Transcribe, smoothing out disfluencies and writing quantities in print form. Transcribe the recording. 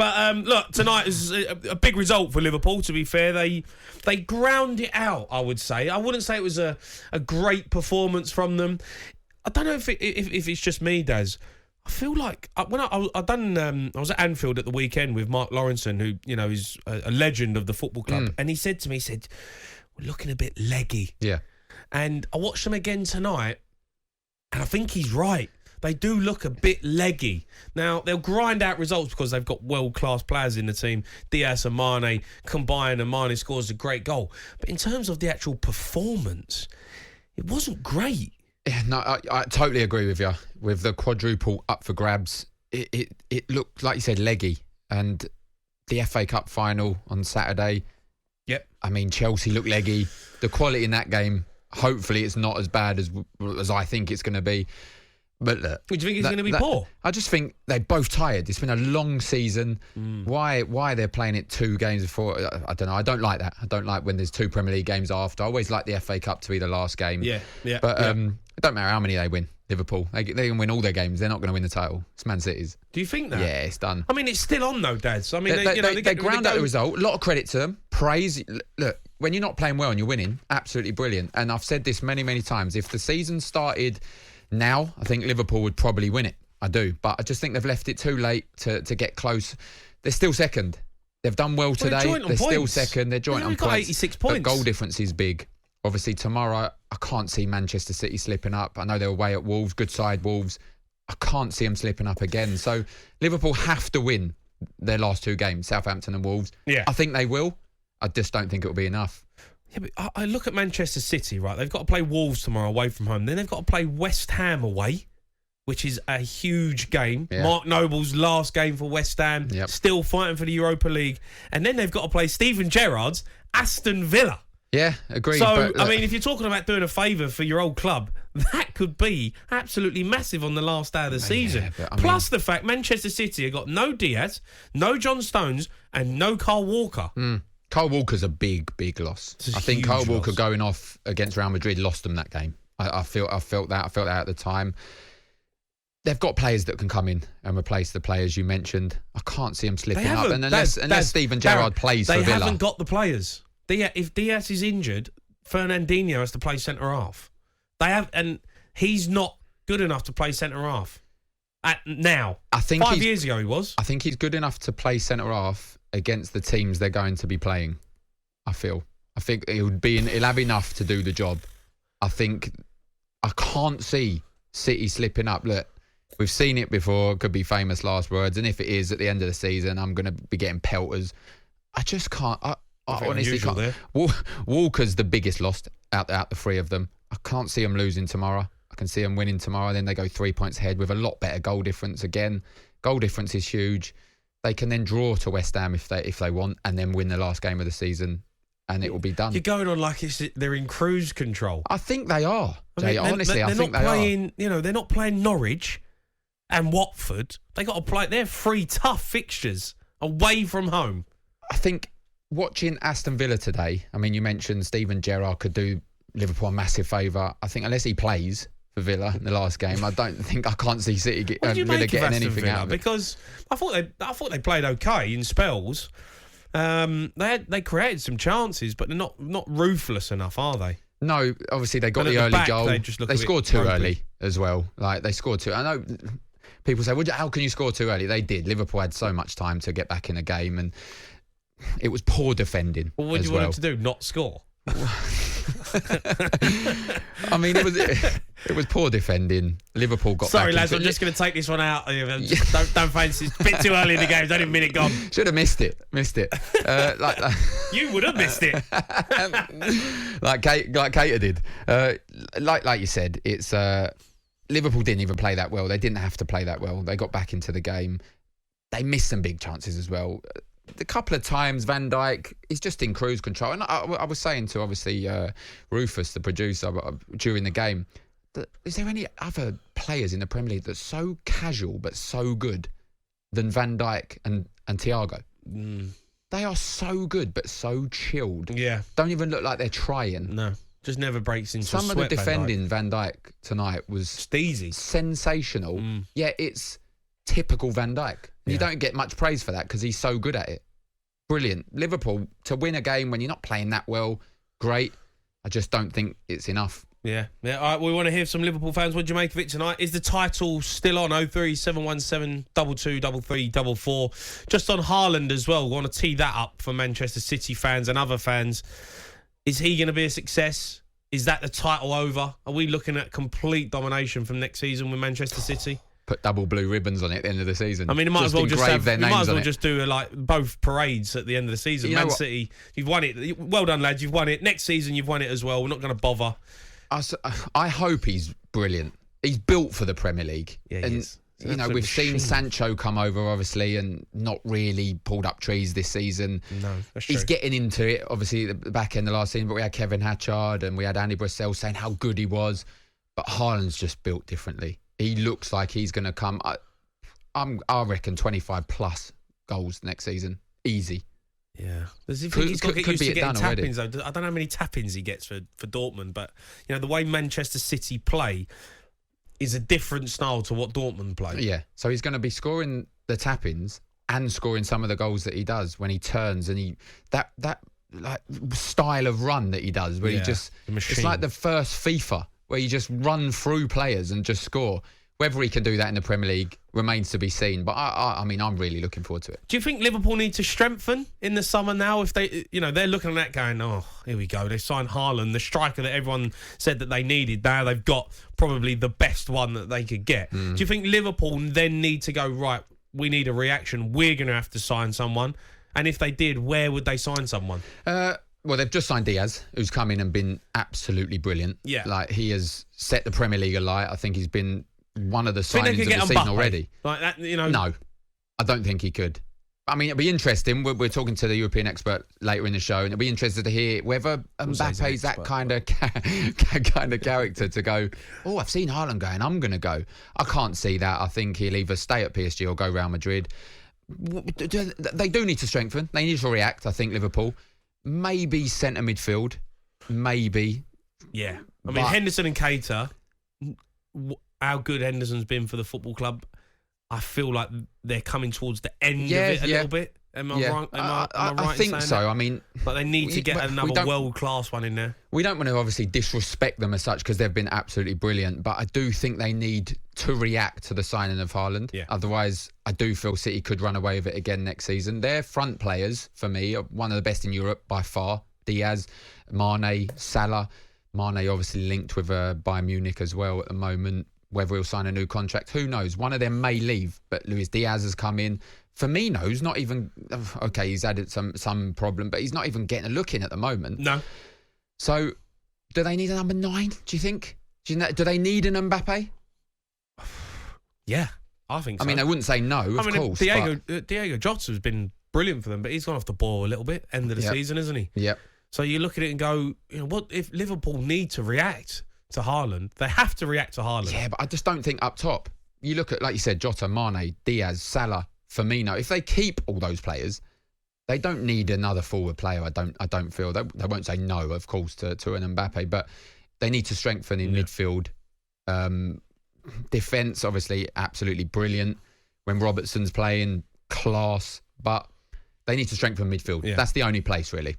But look, tonight is a big result for Liverpool, to be fair. They ground it out, I would say. I wouldn't say it was a great performance from them. I don't know if it's just me, Daz. I feel like when I was at Anfield at the weekend with Mark Lawrenson, who is a legend of the football club, and he said to me, we're looking a bit leggy. Yeah. And I watched them again tonight, and I think he's right. They do look a bit leggy. Now, they'll grind out results because they've got world-class players in the team. Diaz and Mane combine, and Mane scores a great goal. But in terms of the actual performance, it wasn't great. Yeah, no, I totally agree with you. With the quadruple up for grabs, it looked, like you said, leggy. And the FA Cup final on Saturday, yep. I mean, Chelsea looked leggy. The quality in that game, hopefully it's not as bad as I think it's going to be. But look, do you think it's going to be poor? I just think they're both tired. It's been a long season. Why they're playing it 2 games before? I don't know. I don't like that. I don't like when there's 2 Premier League games after. I always like the FA Cup to be the last game. Yeah. But it don't matter how many they win. Liverpool, they can win all their games. They're not going to win the title. It's Man City's. Do you think that? Yeah, it's done. I mean, it's still on though, Dad. I mean, they ground out the result. A lot of credit to them. Praise. Look, when you're not playing well and you're winning, absolutely brilliant. And I've said this many, many times. If the season started now, I think Liverpool would probably win it. I do. But I just think they've left it too late to get close. They're still second. They've done well today. They're still second. They're joint on points. 86 points. But goal difference is big. Obviously, tomorrow, I can't see Manchester City slipping up. I know they're away at Wolves, good side Wolves. I can't see them slipping up again. So Liverpool have to win their last 2 games, Southampton and Wolves. Yeah. I think they will. I just don't think it will be enough. Yeah, but I look at Manchester City, right? They've got to play Wolves tomorrow away from home. Then they've got to play West Ham away, which is a huge game. Yeah. Mark Noble's last game for West Ham, still fighting for the Europa League. And then they've got to play Steven Gerrard's Aston Villa. Yeah, agreed. So, I mean, if you're talking about doing a favour for your old club, that could be absolutely massive on the last day of the season. Plus the fact Manchester City have got no Diaz, no John Stones, and no Kyle Walker. Kyle Walker's a big, big loss. I think Kyle Walker going off against Real Madrid lost them that game. I felt that. I felt that at the time. They've got players that can come in and replace the players you mentioned. I can't see them slipping up. And unless Steven Gerrard plays for Villa. They haven't got the players. If Diaz is injured, Fernandinho has to play centre-half. And he's not good enough to play centre-half now. I think 5 years ago he was. I think he's good enough to play centre-half against the teams they're going to be playing, I think he'll have enough to do the job. I can't see City slipping up. Look, we've seen it before. It could be famous last words. And if it is at the end of the season, I'm going to be getting pelters. I just can't... I honestly can't. Walker's the biggest loss out the 3 of them. I can't see them losing tomorrow. I can see them winning tomorrow. Then they go 3 points ahead with a lot better goal difference again. Goal difference is huge. They can then draw to West Ham if they want, and then win the last game of the season, and it will be done. You're going on like they're in cruise control. I think they are. Jay, honestly, I think they are. They're not playing Norwich and Watford. They got to play. They're 3 tough fixtures away from home. I think. Watching Aston Villa today, I mean, you mentioned Steven Gerrard could do Liverpool a massive favour. I think unless he plays for Villa in the last game, I can't see City Villa getting anything out of it. Because I thought they played okay in spells. They created some chances, but they're not ruthless enough, are they? No, obviously they got the early goal. They scored too early as well. Like they scored too. I know people say, "Well, how can you score too early?" They did. Liverpool had so much time to get back in the game and. It was poor defending. Well, what do you want them to do? Not score? I mean, it was poor defending. Liverpool got. Sorry, lads, I'm just going to take this one out. Don't fancy. It's a bit too early in the game. It's only a minute gone. Should have missed it. You would have missed it. like Cater did. Like you said, it's Liverpool didn't even play that well. They didn't have to play that well. They got back into the game. They missed some big chances as well. A couple of times Van Dijk is just in cruise control. And I was saying to, obviously, Rufus, the producer, during the game, is there any other players in the Premier League that's so casual but so good than Van Dijk and Thiago? They are so good but so chilled. Yeah. Don't even look like they're trying. No. Just never breaks into Some of the defending Van Dijk tonight was easy. Sensational. Yeah, typical Van Dijk. And you don't get much praise for that because he's so good at it. Brilliant. Liverpool, to win a game when you're not playing that well, great. I just don't think it's enough. Yeah. All right, we want to hear from Liverpool fans. What do you make of it tonight? Is the title still on? 03717 223344. Just on Haaland as well. We want to tee that up for Manchester City fans and other fans. Is he going to be a success? Is that the title over? Are we looking at complete domination from next season with Manchester City? Put double blue ribbons on it at the end of the season. I mean, it might as well just do both parades at the end of the season. Man City, you've won it. Well done, lads. You've won it. Next season, you've won it as well. We're not going to bother. I hope he's brilliant. He's built for the Premier League. Yeah, he is. We've seen Sancho come over, obviously, and not really pulled up trees this season. No, that's true. He's getting into it, obviously, at the back end of the last season, but we had Kevin Hatchard and we had Andy Brassell saying how good he was. But Haaland's just built differently. He looks like he's going to come. I reckon 25 plus goals next season. Easy. Yeah. He's got to get used to getting tap-ins, though. I don't know how many tap-ins he gets for Dortmund, but the way Manchester City play is a different style to what Dortmund play. Yeah. So he's going to be scoring the tap-ins and scoring some of the goals that he does when he turns, and that like style of run that he does where it's like the first FIFA where you just run through players and just score. Whether he can do that in the Premier League remains to be seen. But I mean, I'm really looking forward to it. Do you think Liverpool need to strengthen in the summer now? If they, they're looking at that going, oh, here we go. They signed Haaland, the striker that everyone said that they needed. Now they've got probably the best one that they could get. Do you think Liverpool then need to go, right, we need a reaction. We're going to have to sign someone. And if they did, where would they sign someone? Well, they've just signed Diaz, who's come in and been absolutely brilliant. Yeah. Like, he has set the Premier League alight. I think he's been one of the signings of the season already. Like that, No, I don't think he could. I mean, it'll be interesting. We're talking to the European expert later in the show, and it'll be interesting to hear whether Mbappe's that kind of character to go, oh, I've seen Haaland going, I'm going to go. I can't see that. I think he'll either stay at PSG or go Real Madrid. They do need to strengthen. They need to react, I think, Liverpool. Maybe centre midfield. Maybe. Yeah. I mean, Henderson and Keita, how good Henderson's been for the football club, I feel like they're coming towards the end of it a little bit. Am I right? I think so. That? I mean, but they need to get another world-class one in there. We don't want to obviously disrespect them as such because they've been absolutely brilliant, but I do think they need to react to the signing of Haaland. Yeah. Otherwise, I do feel City could run away with it again next season. Their front players, for me, are one of the best in Europe by far. Diaz, Mane, Salah. Mane obviously linked with Bayern Munich as well at the moment. Whether he'll sign a new contract, who knows? One of them may leave, but Luis Diaz has come in. Firmino's not even... Okay, he's added some problem, but he's not even getting a look in at the moment. No. So, do they need a number 9, do you think? Do they need an Mbappe? Yeah, I think so. I mean, I wouldn't say no, of course. Diego Jota's been brilliant for them, but he's gone off the ball a little bit, end of the season, isn't he? Yep. So you look at it and go, what if Liverpool need to react to Haaland? They have to react to Haaland. Yeah, but I just don't think up top. You look at, like you said, Jota, Mane, Diaz, Salah, Firmino. If they keep all those players, they don't need another forward player. I don't feel they won't say no, of course, to an Mbappe, but they need to strengthen in midfield. Defence, obviously, absolutely brilliant. When Robertson's playing, class, but they need to strengthen midfield. Yeah. That's the only place, really.